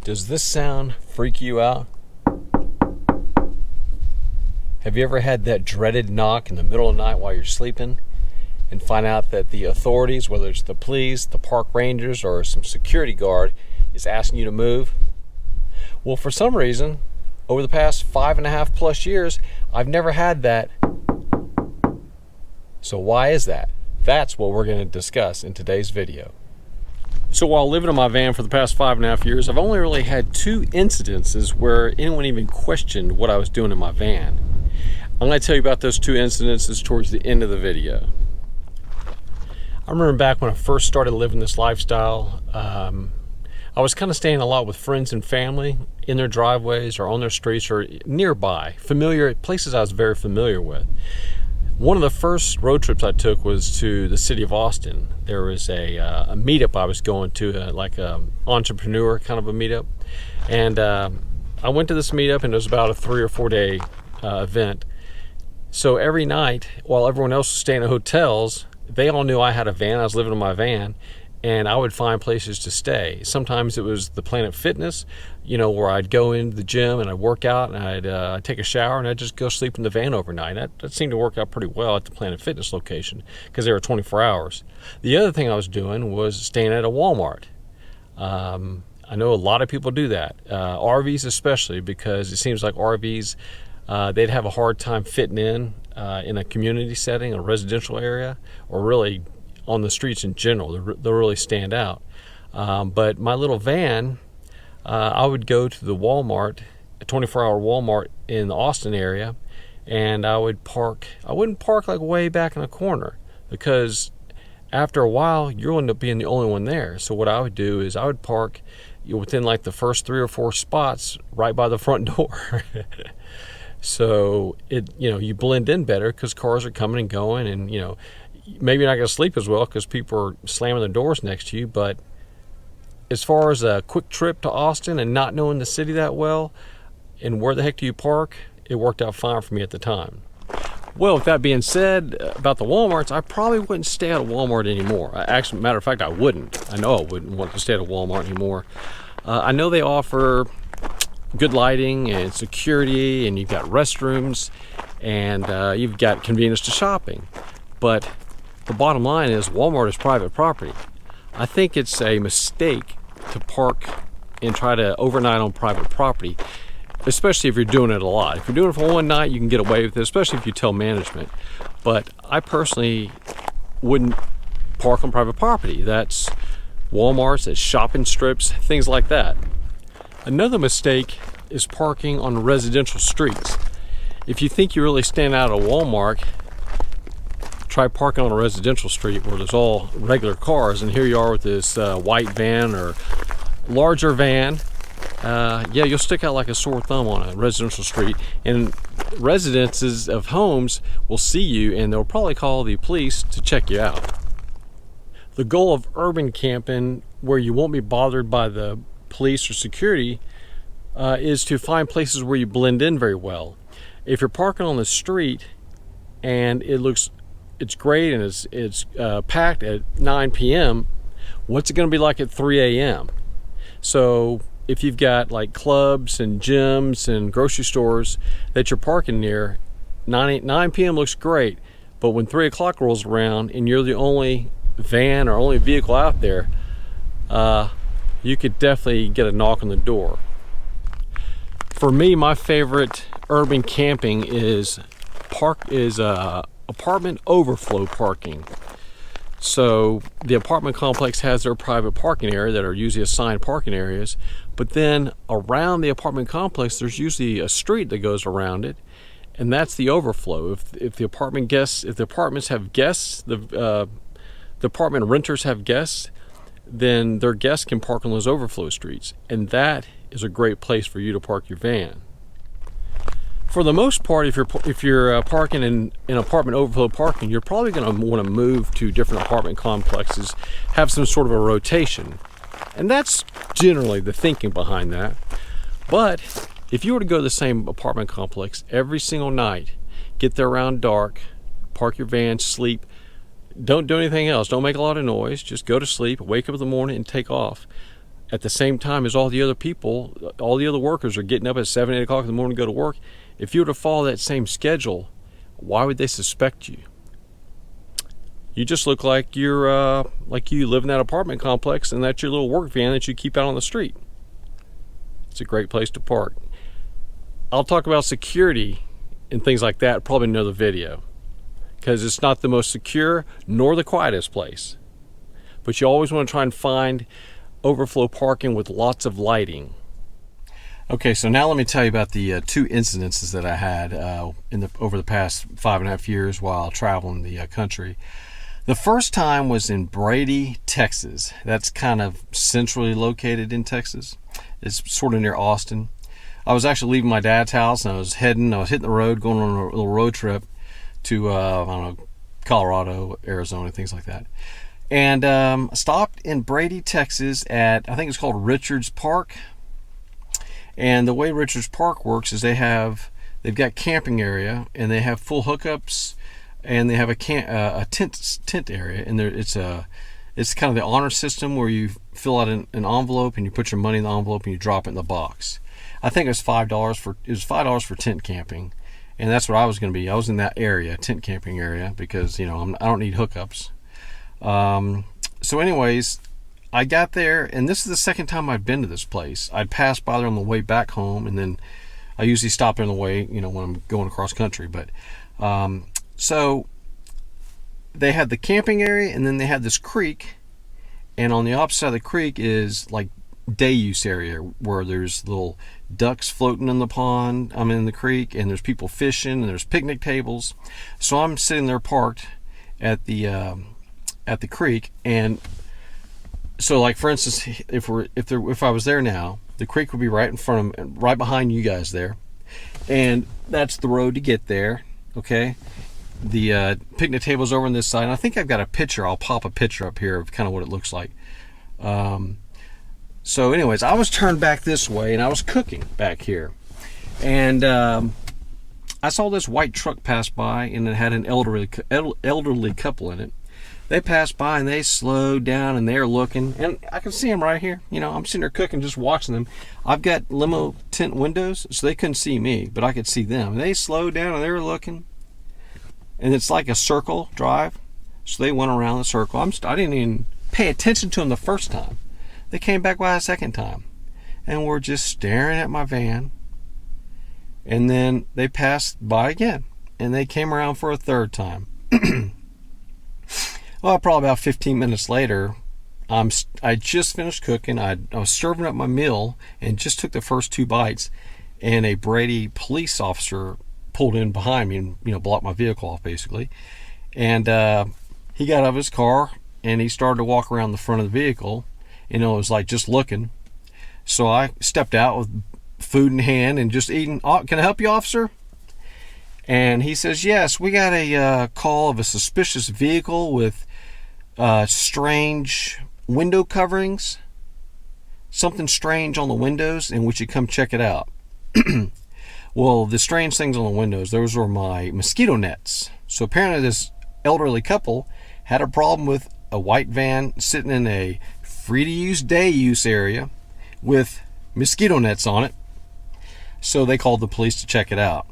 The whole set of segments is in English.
Does this sound freak you out? Have you ever had that dreaded knock in the middle of the night while you're sleeping and find out that the authorities, whether it's the police, the park rangers, or some security guard, is asking you to move? Well, for some reason, over the past 5.5+ years, I've never had that. So why is that? That's what we're going to discuss in today's video. So while living in my van for the past 5.5 years, I've only really had 2 incidences where anyone even questioned what I was doing in my van. I'm going to tell you about those 2 incidences towards the end of the video. I remember back when I first started living this lifestyle, I was kind of staying a lot with friends and family in their driveways or on their streets or nearby, familiar places I was very familiar with. One of the first road trips I took was to the city of Austin. There was a meetup I was going to, like an entrepreneur kind of a meetup. And I went to this meetup, and it was about a 3 or 4 day event. So every night, while everyone else was staying in hotels, they all knew I had a van. I was living in my van, and I would find places to stay. Sometimes it was the Planet Fitness, where I'd go into the gym and I'd work out and I'd take a shower and I'd just go sleep in the van overnight. That seemed to work out pretty well at the Planet Fitness location because they were 24 hours. The other thing I was doing was staying at a Walmart. I know a lot of people do that, RVs especially, because it seems like RVs, they'd have a hard time fitting in a community setting, a residential area, or really on the streets in general. They'll really stand out. But my little van, I would go to the Walmart, a 24-hour Walmart in the Austin area, and I would park. I wouldn't park like way back in a corner because after a while you'll end up being the only one there. So what I would do is I would park within like the first 3 or 4 spots right by the front door. So you blend in better because cars are coming and going, and maybe you're not going to sleep as well because people are slamming the doors next to you. But as far as a quick trip to Austin and not knowing the city that well and where the heck do you park, it worked out fine for me at the time. Well, with that being said about the Walmarts, I probably wouldn't stay at a Walmart anymore. Actually, matter of fact, I wouldn't. I know I wouldn't want to stay at a Walmart anymore. I know they offer good lighting and security, and you've got restrooms, and you've got convenience to shopping. But the bottom line is Walmart is private property. I think it's a mistake to park and try to overnight on private property, especially if you're doing it a lot. If you're doing it for one night, you can get away with it, especially if you tell management. But I personally wouldn't park on private property. That's Walmarts, that's shopping strips, things like that. Another mistake is parking on residential streets. If you think you really stand out at a Walmart, try parking on a residential street where there's all regular cars, and here you are with this white van or larger van. You'll stick out like a sore thumb on a residential street, and residences of homes will see you and they'll probably call the police to check you out. The goal of urban camping, where you won't be bothered by the police or security, is to find places where you blend in very well. If you're parking on the street and it's great and it's packed at 9 p.m., what's it going to be like at 3 a.m.? So if you've got like clubs and gyms and grocery stores that you're parking near, 9 p.m. looks great, but when 3 o'clock rolls around and you're the only van or only vehicle out there, you could definitely get a knock on the door. For me, my favorite urban camping is apartment overflow parking. So the apartment complex has their private parking area that are usually assigned parking areas, but then around the apartment complex there's usually a street that goes around it, and that's the overflow. If the apartments have guests, the apartment renters have guests, then their guests can park on those overflow streets, and that is a great place for you to park your van. For the most part, if you're parking in apartment overflow parking, you're probably going to want to move to different apartment complexes, have some sort of a rotation, and that's generally the thinking behind that. But if you were to go to the same apartment complex every single night, get there around dark, park your van, sleep, don't do anything else, don't make a lot of noise, just go to sleep, wake up in the morning and take off. at the same time as all the other people, all the other workers are getting up at 7, 8 o'clock in the morning to go to work. If you were to follow that same schedule, why would they suspect you? You just look like you're like you live in that apartment complex, and that's your little work van that you keep out on the street. It's a great place to park. I'll talk about security and things like that probably in another video, because it's not the most secure nor the quietest place. But you always want to try and find overflow parking with lots of lighting. Okay, so now let me tell you about the two incidences that I had over the past 5.5 years while traveling the country. The first time was in Brady, Texas. That's kind of centrally located in Texas. It's sort of near Austin. I was actually leaving my dad's house, and I was hitting the road, going on a little road trip to I don't know, Colorado, Arizona, things like that. And stopped in Brady, Texas at, I think it's called Richards Park. And the way Richards Park works is they've got camping area, and they have full hookups, and they have a tent area, and it's kind of the honor system where you fill out an envelope and you put your money in the envelope and you drop it in the box. I think it was $5 for tent camping, and that's what I was going to be. I was in that area, tent camping area, because I don't need hookups. So anyways, I got there, and this is the second time I'd been to this place. I'd passed by there on the way back home, and then I usually stop there on the way, when I'm going across country. But so they had the camping area, and then they had this creek, and on the opposite side of the creek is like day use area where there's little ducks floating in the pond. I'm in the creek, and there's people fishing, and there's picnic tables. So I'm sitting there parked at the creek, and so, like, for instance, if I was there now, the creek would be right in front of, right behind you guys there, and that's the road to get there. Okay, the picnic table's over on this side, and I think I've got a picture. I'll pop a picture up here of kind of what it looks like. So anyways, I was turned back this way, and I was cooking back here, and I saw this white truck pass by, and it had an elderly couple in it. They passed by, and they slowed down, and they're looking, and I can see them right here. I'm sitting there cooking, just watching them. I've got limo tent windows, so they couldn't see me, but I could see them. And they slowed down, and they were looking, and it's like a circle drive, so they went around the circle. I didn't even pay attention to them the first time. They came back by a second time, and were just staring at my van, and then they passed by again, and they came around for a third time. Well, probably about 15 minutes later, I just finished cooking. I was serving up my meal and just took the first 2 bites, and a Brady police officer pulled in behind me and blocked my vehicle off basically. And he got out of his car, and he started to walk around the front of the vehicle. It was like just looking. So I stepped out with food in hand and just eating. Oh, can I help you, officer? And he says, yes, we got a call of a suspicious vehicle with strange window coverings, something strange on the windows, and we should come check it out. Well, the strange things on the windows, those were my mosquito nets. So apparently this elderly couple had a problem with a white van sitting in a free to use day use area with mosquito nets on it. So they called the police to check it out.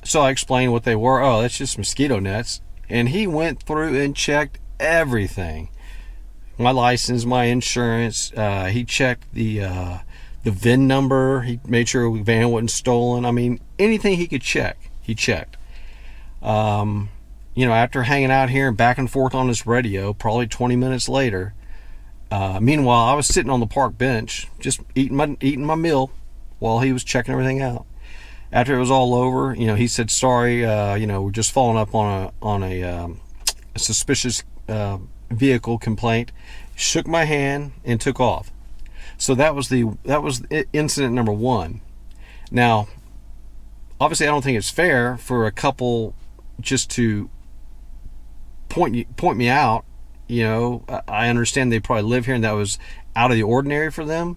So I explained what they were. Oh, that's just mosquito nets. And he went through and checked everything. My license, my insurance. He checked the VIN number. He made sure the van wasn't stolen. I mean, anything he could check, he checked. After hanging out here and back and forth on this radio, probably 20 minutes later, meanwhile, I was sitting on the park bench, just eating my meal while he was checking everything out. After it was all over, he said, sorry, we're just following up on a suspicious vehicle complaint, shook my hand, and took off. So that was incident number 1. Now, obviously, I don't think it's fair for a couple just to point me out. I understand they probably live here, and that was out of the ordinary for them.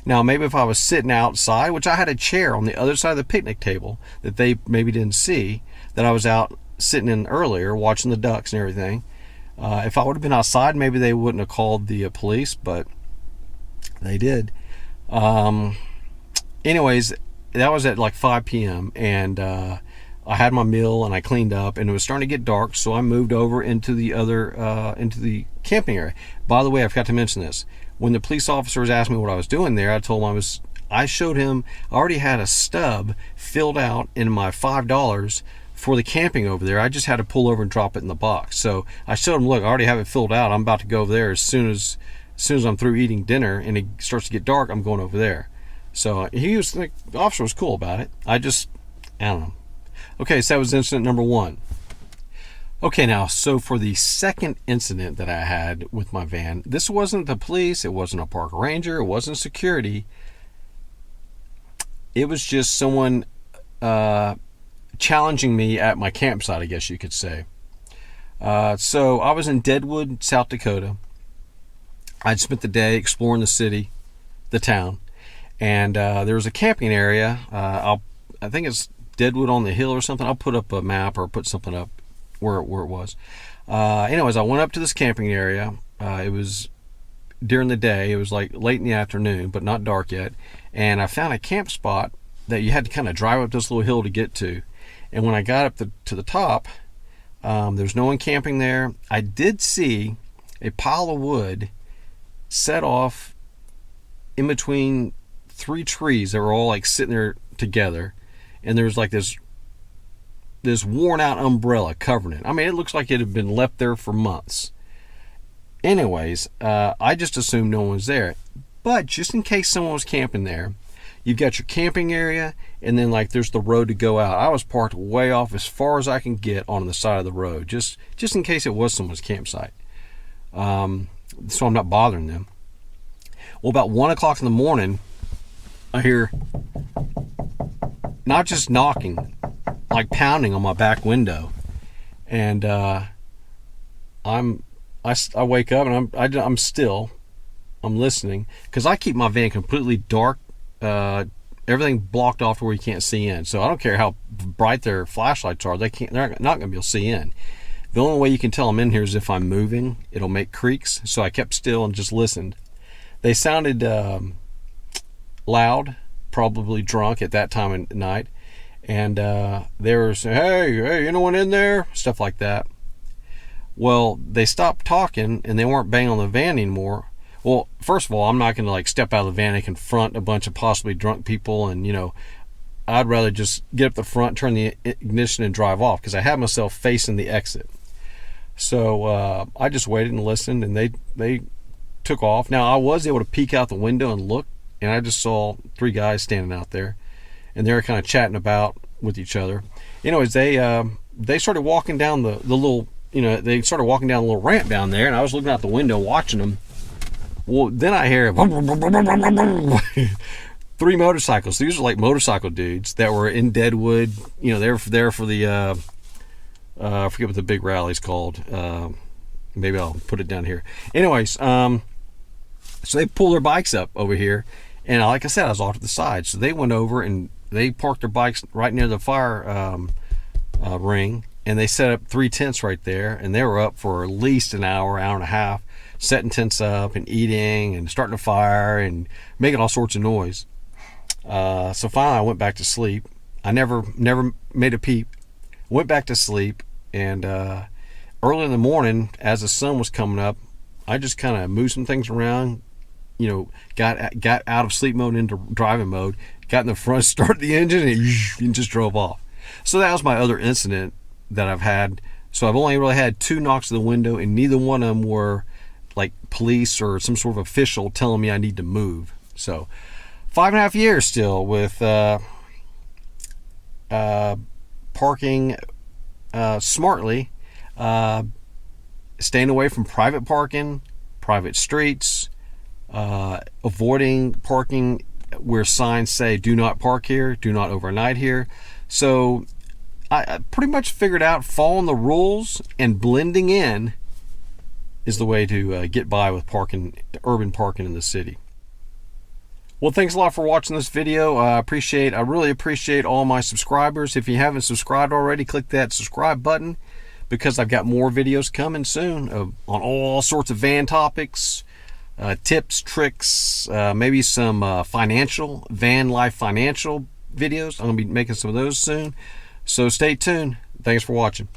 Now, maybe if I was sitting outside, which I had a chair on the other side of the picnic table that they maybe didn't see, that I was out sitting in earlier watching the ducks and everything. If I would have been outside, maybe they wouldn't have called the police. But They did. Anyways, that was at like 5 p.m. and I had my meal and I cleaned up, and it was starting to get dark, so I moved over into the into the camping area. By the way, I forgot to mention this. When the police officers asked me what I was doing there, I told them I showed him I already had a stub filled out in my $5 for the camping over there. I just had to pull over and drop it in the box. So I showed him, look, I already have it filled out. I'm about to go over there as soon as I'm through eating dinner and it starts to get dark. I'm going over there. So the officer was cool about it. I don't know. Okay, so that was incident number 1. Okay, now, so for the second incident that I had with my van, this wasn't the police, it wasn't a park ranger, it wasn't security. It was just someone challenging me at my campsite, I guess you could say. So I was in Deadwood, South Dakota. I'd spent the day exploring the city, the town, and there was a camping area. I think it's Deadwood on the Hill or something. I'll put up a map or put something up where it was. Anyways, I went up to this camping area. It was during the day. It was like late in the afternoon, but not dark yet. And I found a camp spot that you had to kind of drive up this little hill to get to. And when I got up to the top, there's no one camping there. I did see a pile of wood set off in between 3 trees that were all like sitting there together. And there was like this worn out umbrella covering it. I mean, it looks like it had been left there for months. Anyways, I just assumed no one was there. But just in case someone was camping there, you've got your camping area, and then like there's the road to go out. I was parked way off as far as I can get on the side of the road, just in case it was someone's campsite. So I'm not bothering them. Well, about 1 o'clock in the morning, I hear not just knocking, like pounding on my back window, and I wake up and I'm still listening because I keep my van completely dark, everything blocked off to where you can't see in. So I don't care how bright their flashlights are, they're not going to be able to see in. The only way you can tell I'm in here is if I'm moving. It'll make creaks. So I kept still and just listened. They sounded loud, probably drunk at that time of night, and they were saying, hey, anyone in there? Stuff like that. Well, they stopped talking and they weren't banging on the van anymore. Well, first of all, I'm not going to like step out of the van and confront a bunch of possibly drunk people, and I'd rather just get up the front, turn the ignition, and drive off because I had myself facing the exit. So I just waited and listened, and they took off. Now, I was able to peek out the window and look, and I just saw 3 guys standing out there, and they were kind of chatting about with each other. Anyways, they started walking down the little, they started walking down the little ramp down there, and I was looking out the window watching them. Well, then I hear 3 motorcycles. These are like motorcycle dudes that were in Deadwood. They were there for the I forget what the big rally's called. Maybe I'll put it down here. Anyways, so they pulled their bikes up over here, and like I said, I was off to the side. So they went over and they parked their bikes right near the fire ring, and they set up 3 tents right there, and they were up for at least an hour and a half, setting tents up and eating and starting a fire and making all sorts of noise. So finally I went back to sleep. I never made a peep. Went back to sleep, and early in the morning, as the sun was coming up, I just kind of moved some things around, got out of sleep mode into driving mode, got in the front, started the engine, and just drove off. So that was my other incident that I've had. So I've only really had 2 knocks at the window, and neither one of them were like police or some sort of official telling me I need to move. So 5.5 years still with parking smartly, staying away from private parking, private streets, avoiding parking where signs say do not park here, do not overnight here. So I pretty much figured out following the rules and blending in is the way to get by with urban parking in the city. Well, thanks a lot for watching this video. I really appreciate all my subscribers. If you haven't subscribed already, click that subscribe button because I've got more videos coming soon on all sorts of van topics, tips, tricks, maybe some van life financial videos. I'm going to be making some of those soon. So stay tuned. Thanks for watching.